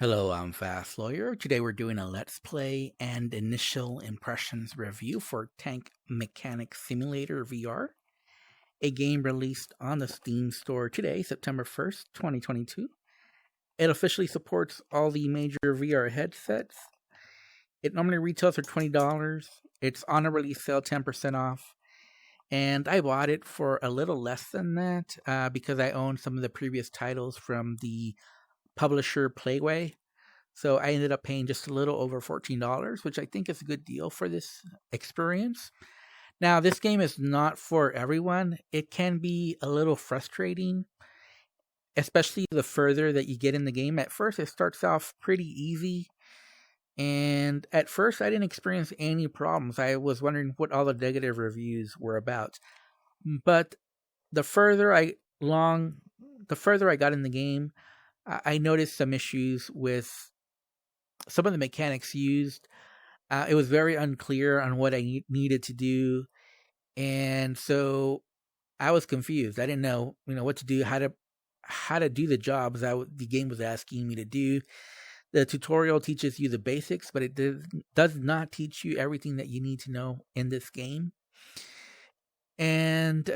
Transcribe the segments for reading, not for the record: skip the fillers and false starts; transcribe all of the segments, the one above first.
Hello, I'm Fast Lawyer. Today we're doing a Let's Play and initial impressions review for Tank Mechanic Simulator VR, a game released on the Steam store today, September 1st, 2022. It officially supports all the major VR headsets. It normally retails for $20. It's on a release sale, 10% off. And I bought it for a little less than that because I own some of the previous titles from the publisher Playway. So I ended up paying just a little over $14, which I think is a good deal for this experience. Now, this game is not for everyone. It can be a little frustrating, especially the further that you get in the game. At first, it starts off pretty easy. And at first, I didn't experience any problems. I was wondering what all the negative reviews were about. But the further I got in the game, I noticed some issues with some of the mechanics used. It was very unclear on what I needed to do, and so I was confused. I didn't know, what to do, how to do the jobs the game was asking me to do. The tutorial teaches you the basics, but it does not teach you everything that you need to know in this game. And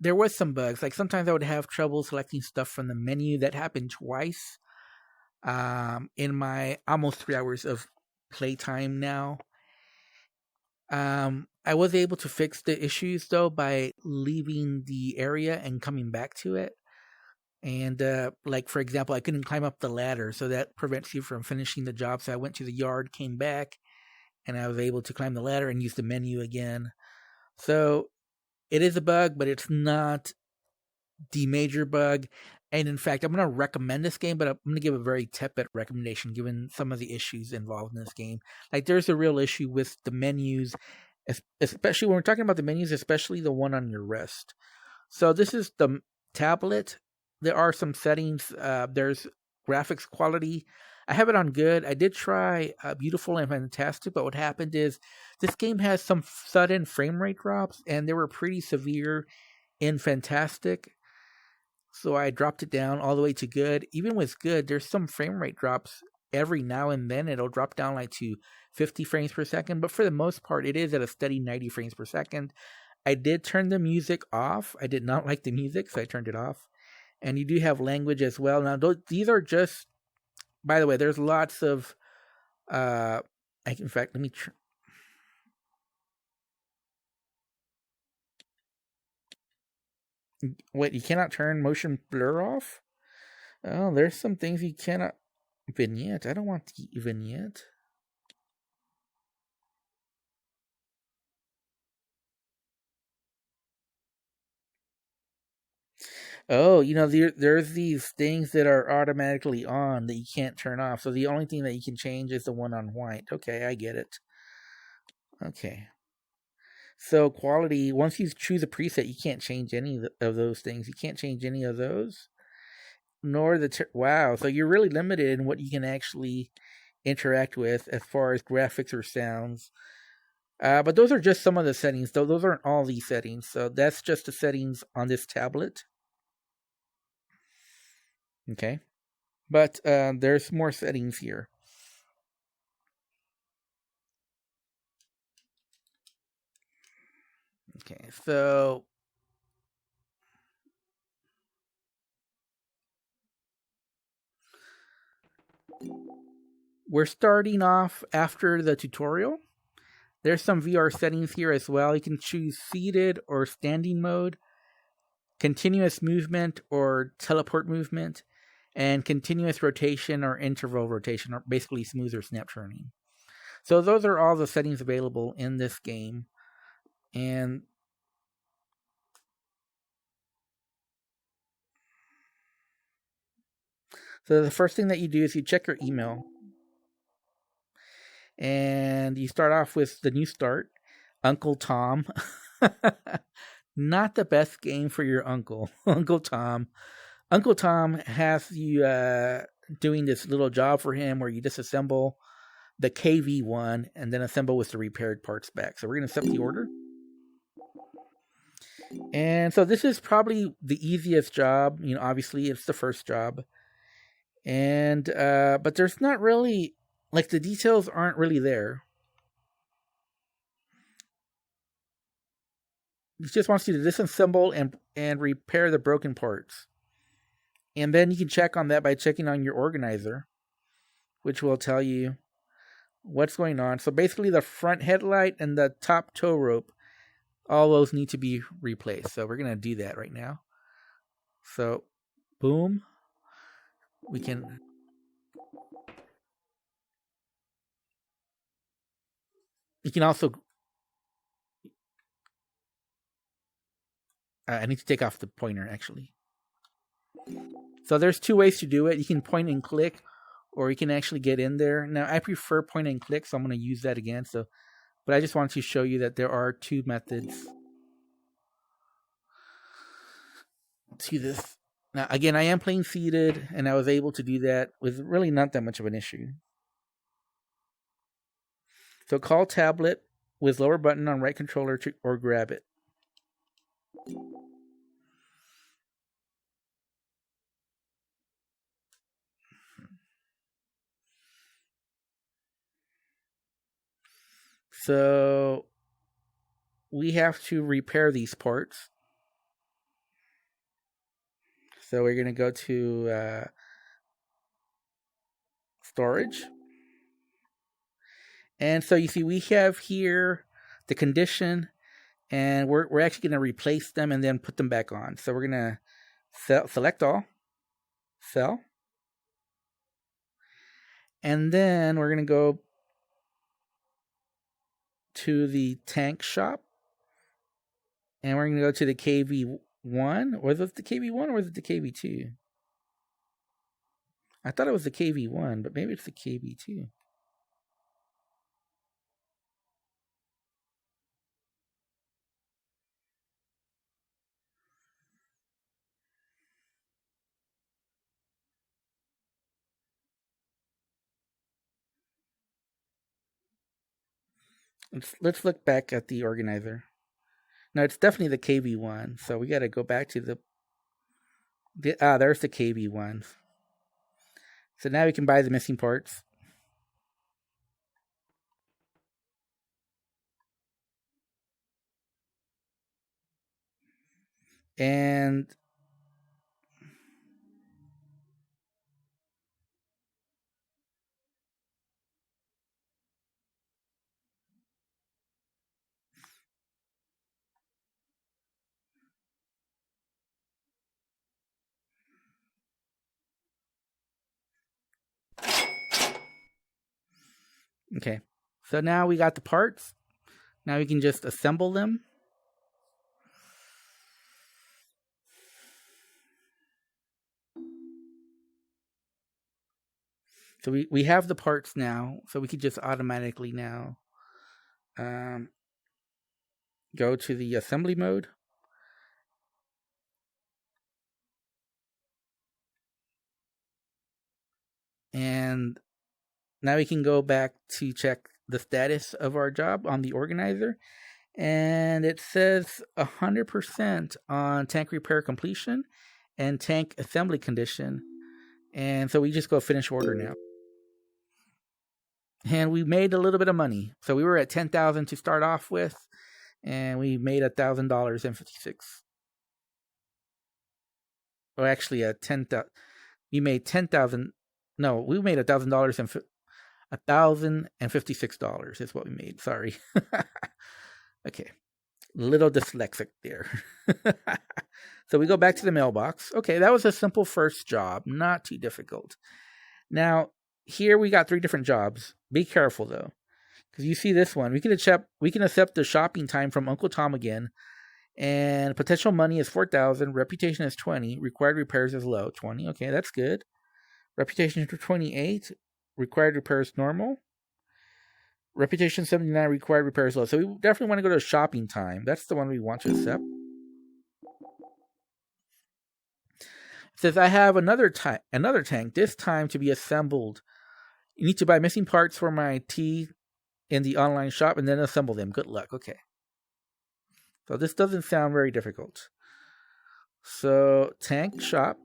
there was some bugs. Like sometimes I would have trouble selecting stuff from the menu. That happened twice in my almost 3 hours of playtime now. I was able to fix the issues though by leaving the area and coming back to it. And like for example, I couldn't climb up the ladder, so that prevents you from finishing the job. So I went to the yard, came back, and I was able to climb the ladder and use the menu again. So it is a bug, but it's not the major bug. And in fact, I'm going to recommend this game, but I'm going to give a very tepid recommendation given some of the issues involved in this game. Like there's a real issue with the menus, especially when we're talking about the menus, especially the one on your wrist. So this is the tablet. There are some settings. There's graphics quality. I have it on good. I did try beautiful and fantastic, but what happened is this game has some sudden frame rate drops, and they were pretty severe in fantastic. So I dropped it down all the way to good. Even with good, there's some frame rate drops every now and then. It'll drop down like to 50 frames per second, but for the most part, it is at a steady 90 frames per second. I did turn the music off. I did not like the music, so I turned it off. And you do have language as well. Now, these are just, by the way, there's lots of, in fact, let me wait, you cannot turn motion blur off? Oh, there's some things you cannot. Vignette. I don't want the vignette. Oh, there's these things that are automatically on that you can't turn off. So the only thing that you can change is the one on white. Okay, I get it. Okay. So quality, once you choose a preset, you can't change any of those things. You can't change any of those. Nor wow, so you're really limited in what you can actually interact with as far as graphics or sounds. But those are just some of the settings, though. Those aren't all these settings. So that's just the settings on this tablet. Okay. But there's more settings here. Okay, so we're starting off after the tutorial. There's some VR settings here as well. You can choose seated or standing mode, continuous movement or teleport movement, and continuous rotation or interval rotation, or basically smooth or snap turning. So those are all the settings available in this game. And so the first thing that you do is you check your email. And you start off with the new start, Uncle Tom. Not the best game for your uncle, Uncle Tom. Uncle Tom has you doing this little job for him where you disassemble the KV1 and then assemble with the repaired parts back. So we're going to accept the order. And so this is probably the easiest job. Obviously it's the first job. And but there's not really, like, the details aren't really there. It just wants you to disassemble and repair the broken parts. And then you can check on that by checking on your organizer, which will tell you what's going on. So basically the front headlight and the top tow rope, all those need to be replaced. So we're going to do that right now. So, boom. We can... You can also... I need to take off the pointer, actually. So there's two ways to do it. You can point and click, or you can actually get in there. Now, I prefer point and click, so I'm going to use that again. But I just wanted to show you that there are two methods to this. Now, again, I am playing seated, and I was able to do that with really not that much of an issue. So call tablet with lower button on right controller or grab it. So we have to repair these parts. So we're going to go to storage. And so you see we have here the condition, and we're actually going to replace them and then put them back on. So we're going to select all, sell. And then we're going to go to the tank shop, and we're going to go to the KV1. Was it the KV1 or was it the KV2? I thought it was the KV1, but maybe it's the KV2. Let's look back at the organizer. No, it's definitely the KV1. So we got to go back to there's the KV1. So now we can buy the missing parts. And okay, so now we got the parts. Now we can just assemble them. So we have the parts now, so we could just automatically now go to the assembly mode. And now we can go back to check the status of our job on the organizer. And it says 100% on tank repair completion and tank assembly condition. And so we just go finish order now. And we made a little bit of money. So we were at $10,000 to start off with, and we made $1,000.56. Or actually, we made $10,000. No, we made $1,056 is what we made. Sorry. Okay, little dyslexic there. So we go back to the mailbox. Okay, that was a simple first job, not too difficult. Now, here we got 3 different jobs. Be careful though, because you see this one. We can accept the shopping time from Uncle Tom again, and potential money is $4,000. Reputation is 20. Required repairs is low, 20. Okay, that's good. Reputation to 28. Required repairs normal. Reputation 79. Required repairs low. So we definitely want to go to shopping time. That's the one we want to accept. It says I have another tank. This time to be assembled. You need to buy missing parts for my T in the online shop and then assemble them. Good luck. Okay. So this doesn't sound very difficult. So tank shop.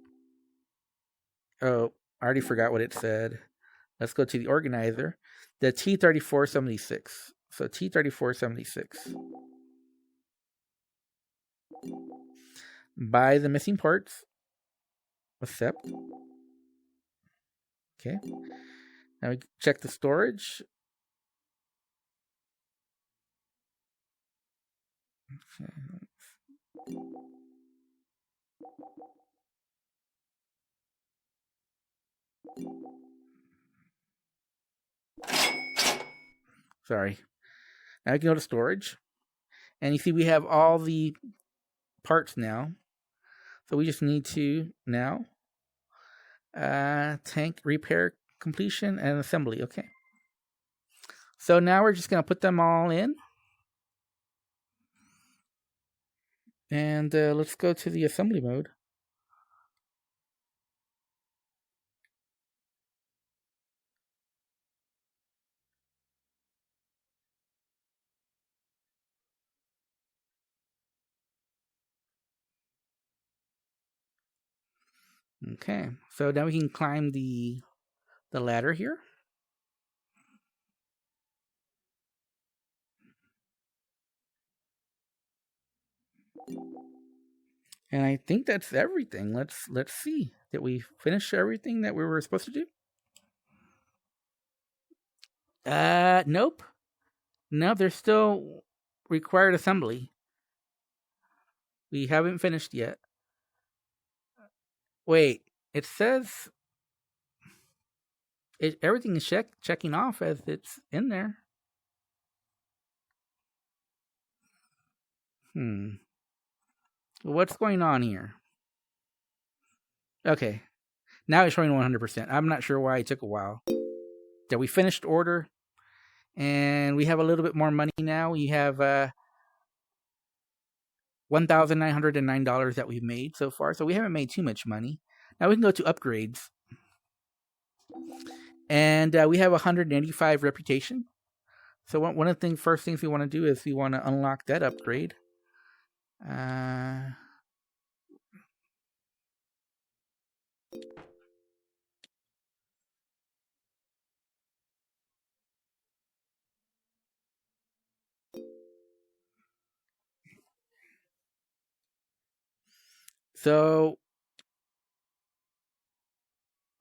Oh, I already forgot what it said. Let's go to the organizer. The T3476. So T3476. Buy the missing parts. Accept. Okay. Now we check the storage. Okay. Sorry. Now we can go to storage. And you see we have all the parts now. So we just need to now tank repair completion and assembly. Okay. So now we're just going to put them all in. And let's go to the assembly mode. Okay, so now we can climb the ladder here. And I think that's everything. Let's see. Did we finish everything that we were supposed to do? Nope. No, there's still required assembly. We haven't finished yet. Wait, it says everything is checking off as it's in there. What's going on here? Okay, now it's showing 100%. I'm not sure why it took a while. That we finished order, and we have a little bit more money now. We have $1,909 that we've made so far, so we haven't made too much money. Now we can go to upgrades, and we have 185 reputation. So one of the first things we want to do is we want to unlock that upgrade. So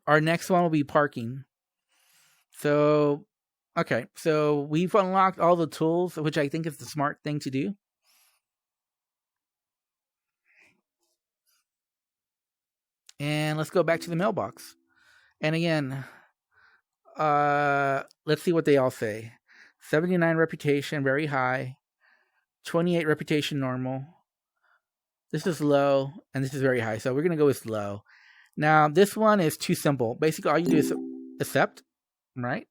our next one will be parking. So, okay, so we've unlocked all the tools, which I think is the smart thing to do. And let's go back to the mailbox. And again, let's see what they all say. 79 reputation, very high. 28 reputation, normal. This is low, and this is very high. So we're going to go with low. Now, this one is too simple. Basically, all you do is accept, right?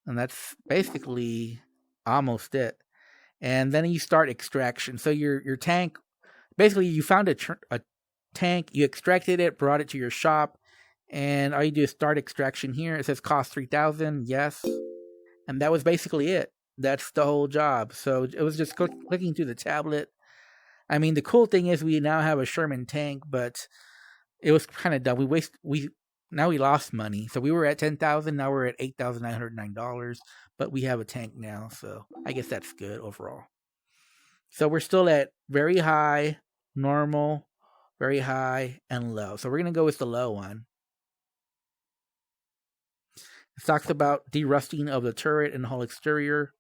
And that's basically almost it. And then you start extraction. So your tank, basically you found a tank, you extracted it, brought it to your shop, and all you do is start extraction here. It says cost 3,000, yes. And that was basically it. That's the whole job. So it was just clicking through the tablet. I mean, the cool thing is we now have a Sherman tank, but it was kind of dumb. Now we lost money. So we were at 10,000, now we're at $8,909, but we have a tank now, so I guess that's good overall. So we're still at very high, normal, very high, and low. So we're going to go with the low one. It talks about derusting of the turret and the whole exterior.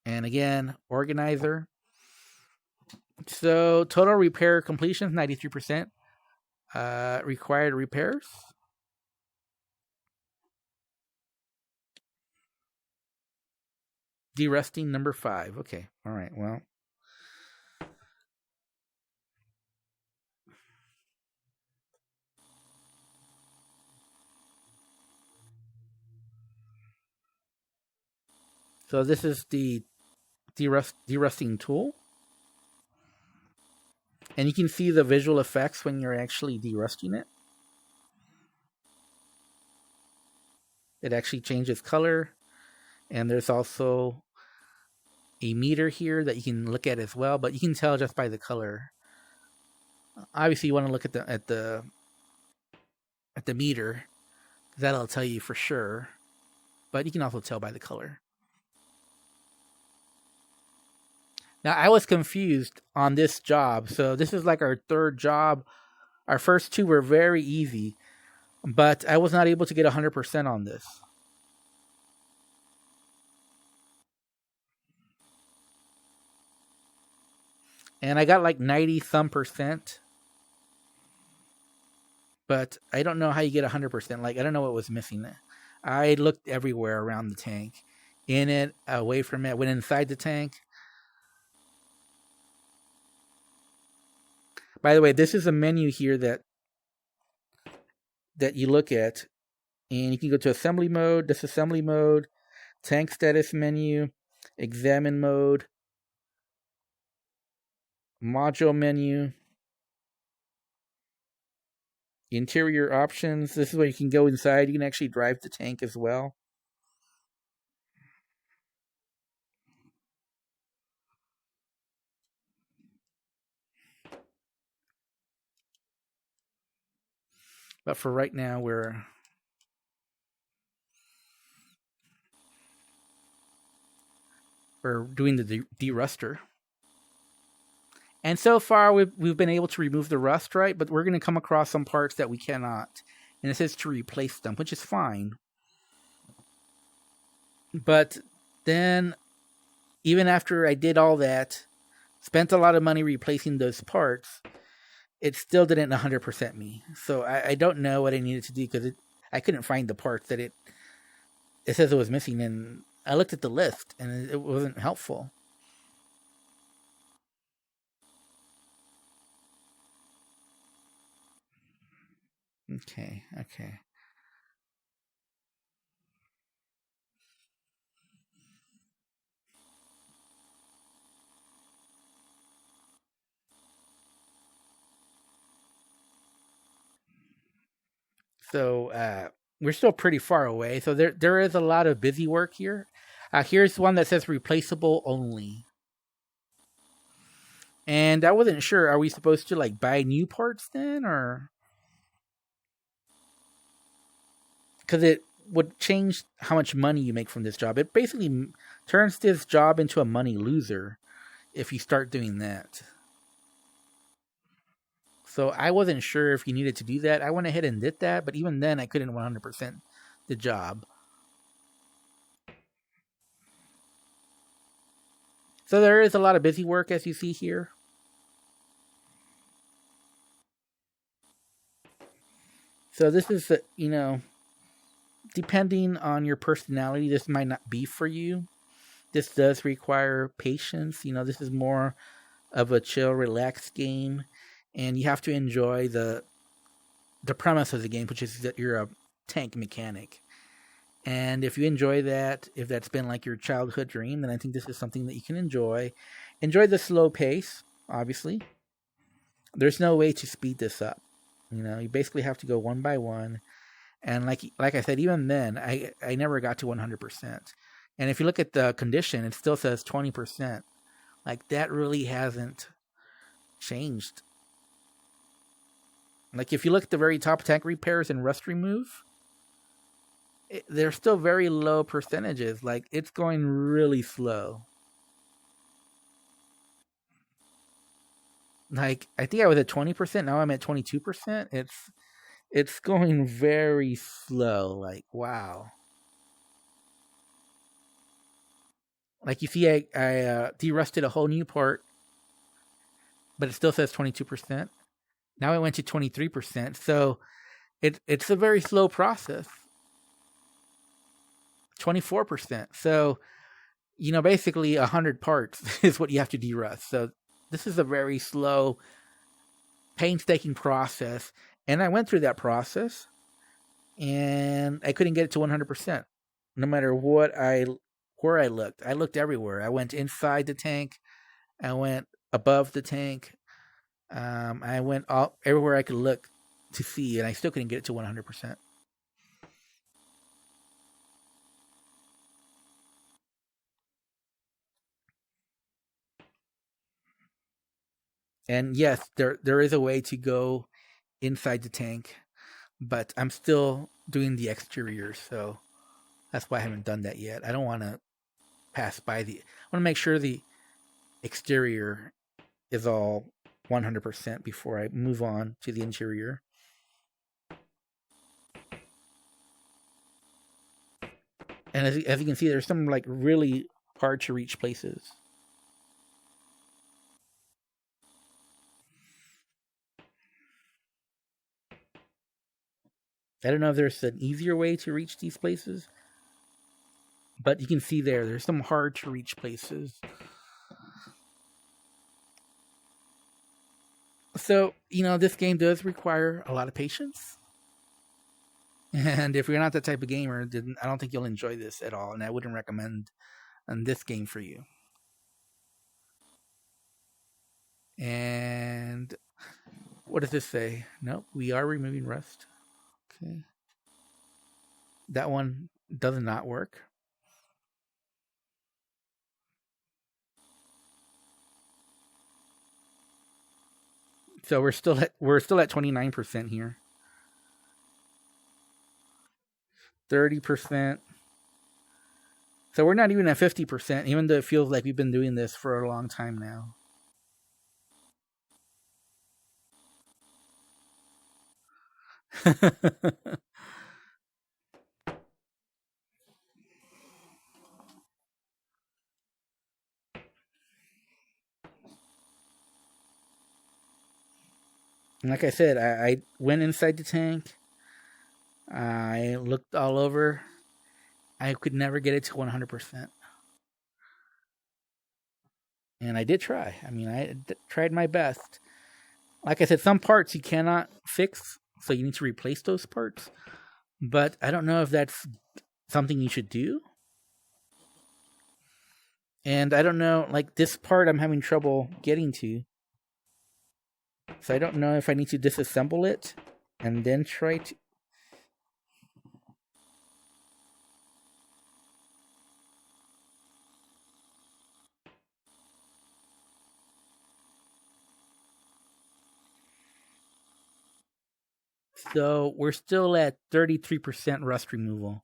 And again, organizer. So total repair completion is 93%. Required repairs. Derusting number 5. Okay. All right. Well. So this is the derusting tool. And you can see the visual effects when you're actually derusting it. It actually changes color. And there's also a meter here that you can look at as well. But you can tell just by the color. Obviously, you want to look at the meter. That'll tell you for sure. But you can also tell by the color. Now, I was confused on this job. So this is like our third job. Our first two were very easy, but I was not able to get 100% on this. And I got like 90 some percent. But I don't know how you get 100%. Like, I don't know what was missing there. I looked everywhere around the tank. In it, away from it, went inside the tank. By the way, this is a menu here that you look at. And you can go to assembly mode, disassembly mode, tank status menu, examine mode, module menu, interior options. This is where you can go inside. You can actually drive the tank as well. But for right now, we're doing the de-ruster. And so far, we've been able to remove the rust, right? But we're going to come across some parts that we cannot. And it says to replace them, which is fine. But then, even after I did all that, spent a lot of money replacing those parts, it still didn't 100% me. So I don't know what I needed to do because I couldn't find the parts that it says it was missing. And I looked at the list and it wasn't helpful. Okay. So we're still pretty far away. So there is a lot of busy work here. Here's one that says replaceable only. And I wasn't sure. Are we supposed to like buy new parts then, or because it would change how much money you make from this job? It basically turns this job into a money loser if you start doing that. So I wasn't sure if you needed to do that. I went ahead and did that, but even then, I couldn't 100% the job. So there is a lot of busy work, as you see here. So this is, depending on your personality, this might not be for you. This does require patience. This is more of a chill, relaxed game, and you have to enjoy the premise of the game, which is that you're a tank mechanic. And if you enjoy that, if that's been like your childhood dream, then I think this is something that you can enjoy. Enjoy the slow pace, obviously. There's no way to speed this up. You basically have to go one by one. And like I said, even then, I never got to 100%. And if you look at the condition, it still says 20%. Like, that really hasn't changed. Like, if you look at the very top, tank repairs and rust remove, they're still very low percentages. Like, it's going really slow. Like, I think I was at 20%. Now I'm at 22%. It's going very slow. Like, wow. Like, you see, I de-rusted a whole new part, but it still says 22%. Now it went to 23%. So it's a very slow process. 24%. So, basically 100 parts is what you have to de-rust. So this is a very slow, painstaking process. And I went through that process, and I couldn't get it to 100%. No matter where I looked. I looked everywhere. I went inside the tank. I went above the tank. I went all everywhere I could look to see, and I still couldn't get it to 100%. And yes, there is a way to go inside the tank, but I'm still doing the exterior, so that's why I haven't done that yet. I don't want to pass by the. I want to make sure the exterior is all 100% before I move on to the interior. And as you can see, there's some like really hard to reach places. I don't know if there's an easier way to reach these places, but you can see there's some hard to reach places. So, this game does require a lot of patience. And if you're not that type of gamer, then I don't think you'll enjoy this at all. And I wouldn't recommend this game for you. And what does this say? Nope, we are removing rust. Okay. That one does not work. So we're still at 29% here. 30%. So we're not even at 50%, even though it feels like we've been doing this for a long time now. Like I said, I went inside the tank. I looked all over. I could never get it to 100%. And I did try. I mean, tried my best. Like I said, some parts you cannot fix, so you need to replace those parts. But I don't know if that's something you should do. And I don't know, like this part I'm having trouble getting to. So I don't know if I need to disassemble it and then try to. So we're still at 33% rust removal.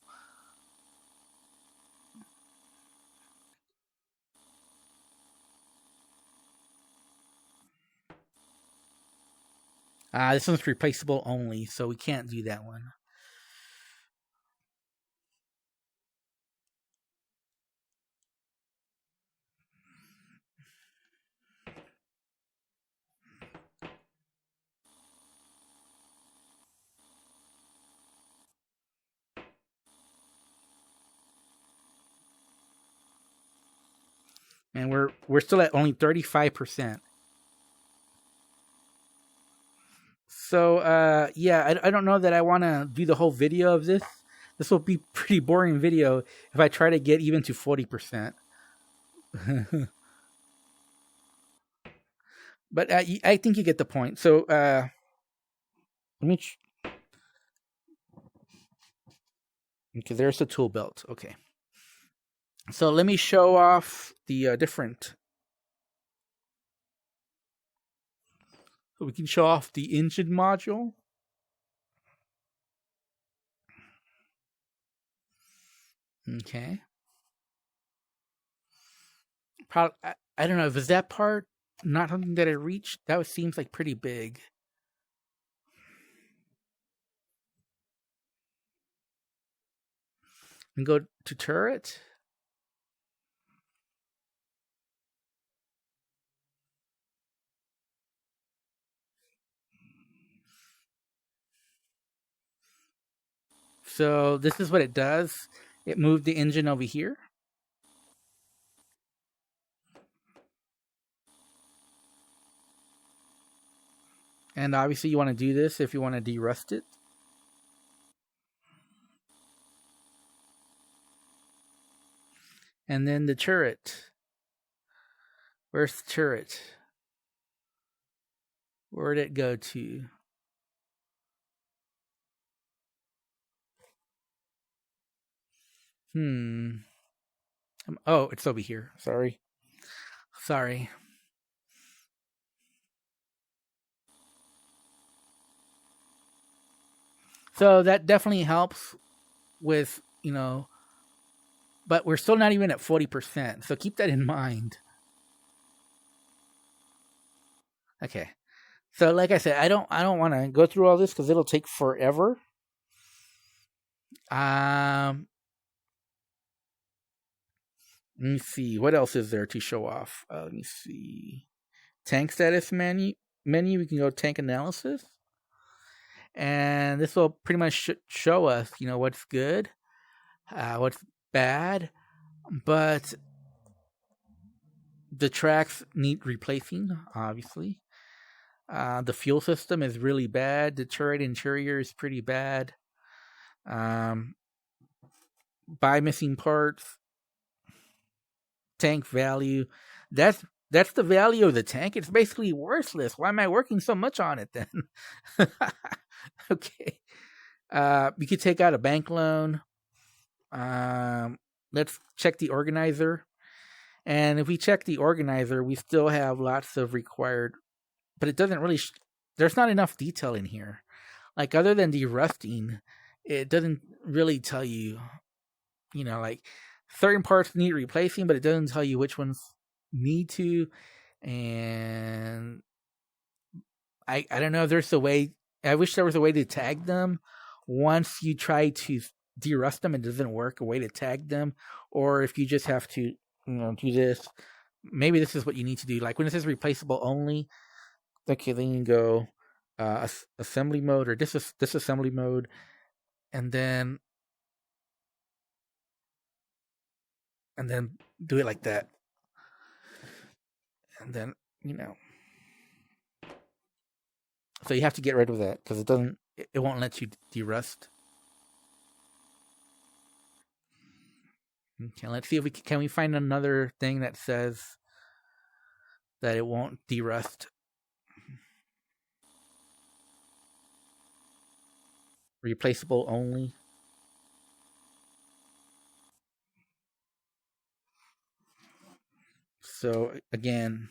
This one's replaceable only, so we can't do that one. And we're still at only 35%. So yeah, I don't know that I want to do the whole video of this. This will be pretty boring video if I try to get even to 40%. But I think you get the point. So let me. Okay, there's the tool belt. Okay. So let me show off the different. So we can show off the engine module. Okay. Probably, I don't know. Was that part not something that I reached? That seems like pretty big. And go to turret. So this is what it does. It moved the engine over here. And obviously you want to do this if you want to derust it. And then the turret. Where's the turret? Where'd it go to? Oh, it's over here. Sorry. So that definitely helps with, but we're still not even at 40%. So keep that in mind. Okay. So like I said, I don't want to go through all this because it'll take forever. Let me see. What else is there to show off? Let me see. Tank status menu. We can go tank analysis. And this will pretty much show us, what's good, what's bad. But the tracks need replacing, obviously. The fuel system is really bad. The turret interior is pretty bad. Buy missing parts. Tank value. That's the value of the tank. It's basically worthless. Why am I working so much on it then? Okay. You could take out a bank loan. Let's check the organizer. And if we check the organizer, we still have lots of required, but it doesn't really, there's not enough detail in here. Like other than derusting, it doesn't really tell you, like certain parts need replacing, but it doesn't tell you which ones need to. And I don't know if there's a way, I wish there was a way to tag them. Once you try to derust them, it doesn't work, a way to tag them. Or if you just have to, do this. Maybe this is what you need to do. Like when it says replaceable only, okay, then you go assembly mode or disassembly mode, and then do it like that. And then, so you have to get rid of that because it won't let you derust. Okay, let's see if can we find another thing that says that it won't derust. Replaceable only. So again,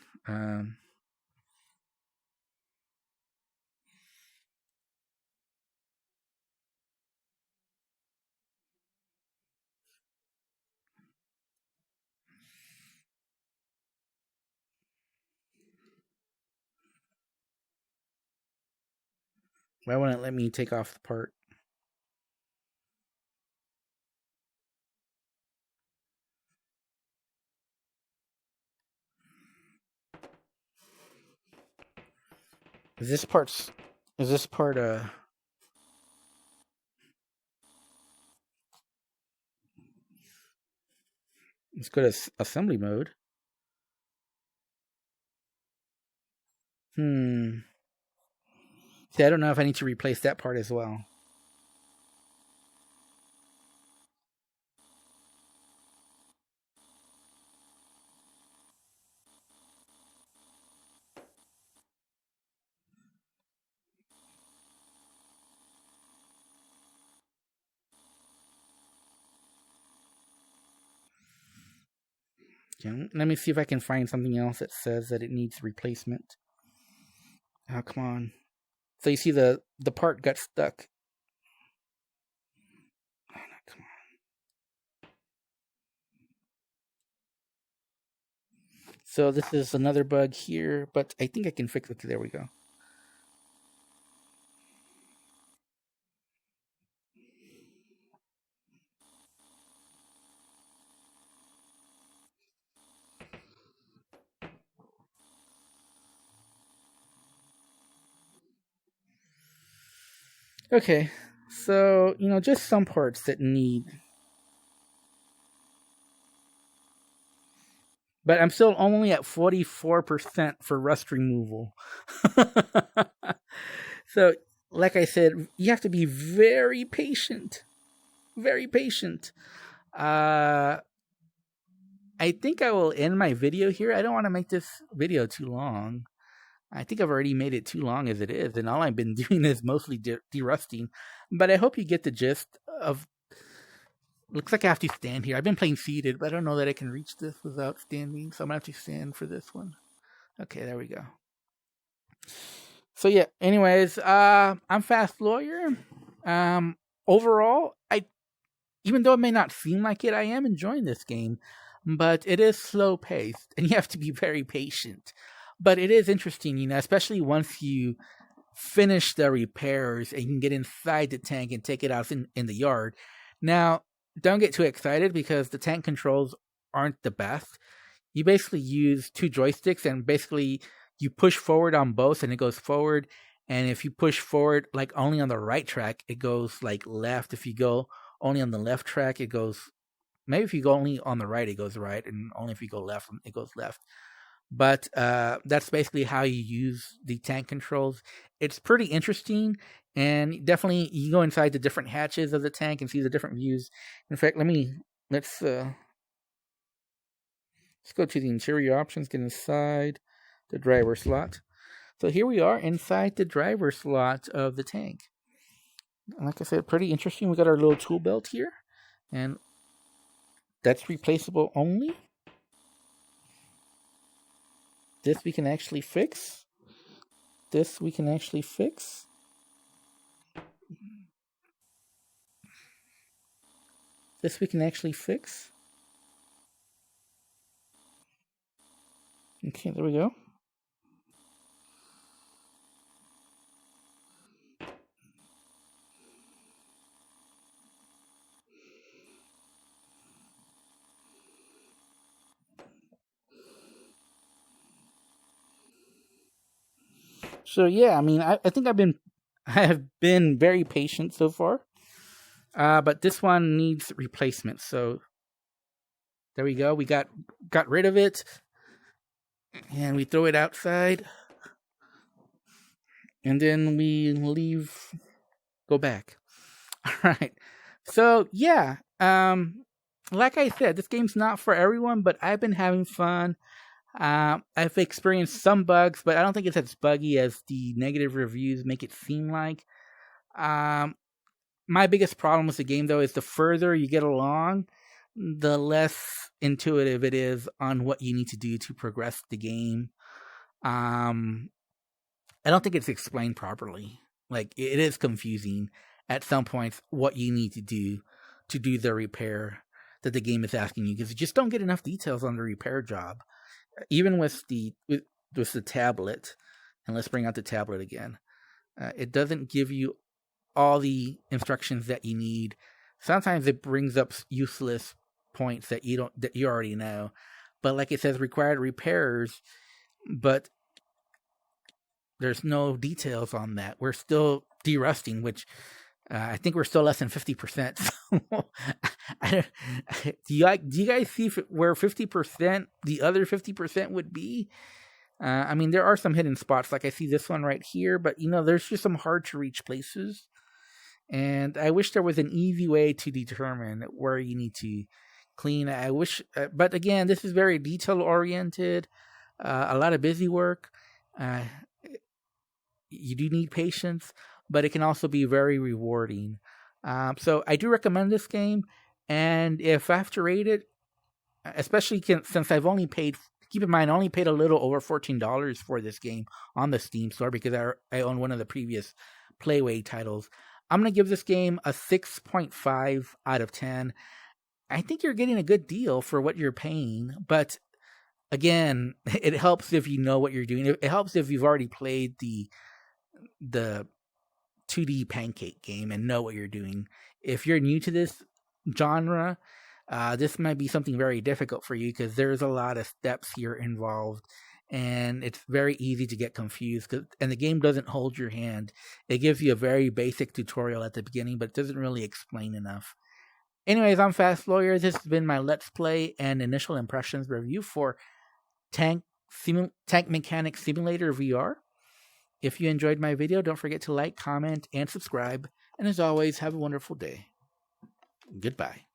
why won't it let me take off the part? Is this part let's go to assembly mode. See, I don't know if I need to replace that part as well. Okay, let me see if I can find something else that says that it needs replacement. Oh, come on. So you see the part got stuck. Oh, no, come on. So this is another bug here, but I think I can fix it. There we go. Okay, so, just some parts that need. But I'm still only at 44% for rust removal. So, like I said, you have to be very patient. Very patient. I think I will end my video here. I don't want to make this video too long. I think I've already made it too long as it is, and all I've been doing is mostly derusting. But I hope you get the gist of. Looks like I have to stand here. I've been playing seated, but I don't know that I can reach this without standing, so I'm gonna have to stand for this one. Okay, there we go. So yeah. Anyways, I'm Fast Lawyer. Overall, even though it may not seem like it, I am enjoying this game, but it is slow paced and you have to be very patient. But it is interesting, especially once you finish the repairs and you can get inside the tank and take it out in the yard. Now, don't get too excited because the tank controls aren't the best. You basically use two joysticks and basically you push forward on both and it goes forward. And if you push forward like only on the right track, it goes like left. If you go only on the left track, it goes, maybe if you go only on the right, it goes right. And only if you go left, it goes left. But that's basically how you use the tank controls. It's pretty interesting, and definitely you go inside the different hatches of the tank and see the different views. In fact, let's go to the interior options, get inside the driver slot. So here we are inside the driver slot of the tank. Like I said, pretty interesting. We got our little tool belt here, and that's replaceable only. This we can actually fix. This we can actually fix. This we can actually fix. Okay, there we go. So yeah, I mean, I think I have been very patient so far, but this one needs replacement. So there we go. We got rid of it, and we throw it outside, and then we go back. All right. So yeah, like I said, this game's not for everyone, but I've been having fun. I've experienced some bugs, but I don't think it's as buggy as the negative reviews make it seem like. My biggest problem with the game, though, is the further you get along, the less intuitive it is on what you need to do to progress the game. I don't think it's explained properly. Like, it is confusing at some points what you need to do the repair that the game is asking you, because you just don't get enough details on the repair job. Even with the tablet, and let's bring out the tablet again, it doesn't give you all the instructions that you need. Sometimes it brings up useless points that you already know. But like it says, required repairs, but there's no details on that. We're still derusting, which I think we're still less than 50%. Do you guys see where 50%, the other 50% would be? I mean, there are some hidden spots. Like I see this one right here, but there's just some hard to reach places. And I wish there was an easy way to determine where you need to clean. I wish, but again, this is very detail oriented, a lot of busy work. You do need patience, but it can also be very rewarding. So I do recommend this game, and if I have to rate it, especially since I've only paid, keep in mind, I only paid a little over $14 for this game on the Steam store because I own one of the previous Playway titles. I'm going to give this game a 6.5 out of 10. I think you're getting a good deal for what you're paying, but again, it helps if you know what you're doing. It helps if you've already played the 2D pancake game and know what you're doing. If you're new to this genre, this might be something very difficult for you because there's a lot of steps here involved, and it's very easy to get confused. And the game doesn't hold your hand. It gives you a very basic tutorial at the beginning, but it doesn't really explain enough. Anyways, I'm Fast Lawyer. This has been my Let's Play and initial impressions review for Tank Mechanic Simulator VR. If you enjoyed my video, don't forget to like, comment, and subscribe. And as always, have a wonderful day. Goodbye.